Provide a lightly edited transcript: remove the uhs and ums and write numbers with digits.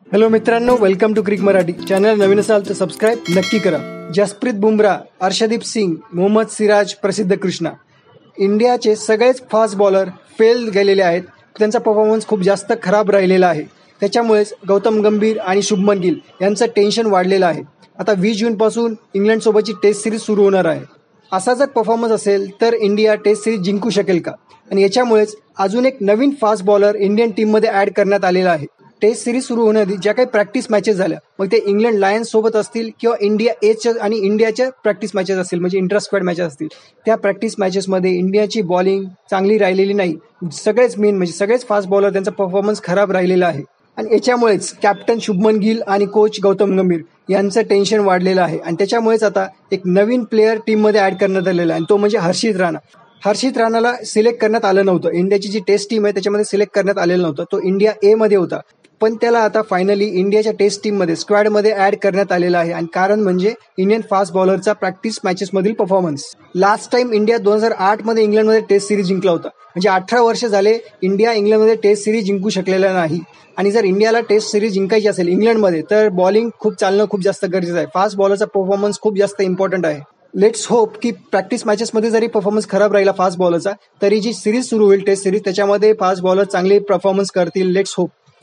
Hello मित्रांनो, welcome to Crick Marathi channel. नवीन असाल तर सबस्क्राईब नक्की करा. जसप्रीत बुमराह, अर्शदीप सिंग, मोहम्मद सिराज, प्रसिद्ध कृष्णा, इंडियाचे सगळेच फास्ट बॉलर फेल गेलेले आहेत. त्यांचा परफॉर्मन्स खूप जास्त खराब राहिलेला आहे. त्याच्यामुळेच गौतम गंभीर आणि शुभमन गिल यांचं टेन्शन वाढलेलं आहे. आता 20 जूनपासून इंग्लंडसोबतची टेस्ट सिरीज सुरू होणार आहे. असा जर परफॉर्मन्स असेल तर इंडिया टेस्ट सिरीज जिंकू शकेल का? आणि याच्यामुळेच अजून एक नवीन फास्ट बॉलर इंडियन टीममध्ये ॲड करण्यात आलेला आहे. टेस्ट सिरीज सुरू होण्याआधी ज्या काही प्रॅक्टिस मॅचेस झाल्या, मग ते इंग्लंड लायन्स सोबत असतील किंवा इंडिया एच्या आणि इंडियाच्या प्रॅक्टिस मॅचेस असतील, म्हणजे इंटर स्क्वॅड मॅचेस असतील, त्या प्रॅक्टिस मॅचेसमध्ये इंडियाची बॉलिंग चांगली राहिलेली नाही. सगळेच सगळेच फास्ट बॉलर त्यांचा परफॉर्मन्स खराब राहिलेला आहे. आणि याच्यामुळेच कॅप्टन शुभमन गिल आणि कोच गौतम गंभीर यांचं टेन्शन वाढलेलं आहे. आणि त्याच्यामुळेच आता एक नवीन प्लेअर टीममध्ये ॲड करण्यात आलेला आहे, आणि तो म्हणजे हर्षित राणा. हर्षित राणाला सिलेक्ट करण्यात आलं नव्हतं. इंडियाची जी टेस्ट टीम आहे त्याच्यामध्ये सिलेक्ट करण्यात आलेलं नव्हतं. तो इंडिया ए मध्ये होता, पण त्याला आता फायनली इंडियाच्या टेस्ट टीममध्ये स्क्वॅडमध्ये ॲड करण्यात आलेला आहे. आणि कारण म्हणजे इंडियन फास्ट बॉलरचा प्रॅक्टिस मॅचेसमधील परफॉर्मन्स. लास्ट टाइम इंडिया 2008 मध्ये इंग्लंडमध्ये टेस्ट सिरीज जिंकला होता. म्हणजे 18 वर्ष झाले इंडिया इंग्लंडमध्ये टेस्ट सिरीज जिंकू शकलेला नाही. आणि जर इंडियाला टेस्ट सिरीज जिंकायची असेल इंग्लंडमध्ये, तर बॉलिंग खूप चालणं खूप जास्त गरजेचं आहे. फास्ट बॉलरचा परफॉर्मन्स खूप जास्त इम्पॉर्टंट आहे. लेट्स होप की प्रॅक्टिस मॅचेसमध्ये जरी परफॉर्मन्स खराब राहिला फास्ट बॉलरचा, तरी जी सिरीज सुरू होईल टेस्ट सिरीज, त्याच्यामध्ये फास्ट बॉलर चांगले परफॉर्मन्स करतील. Let's hope.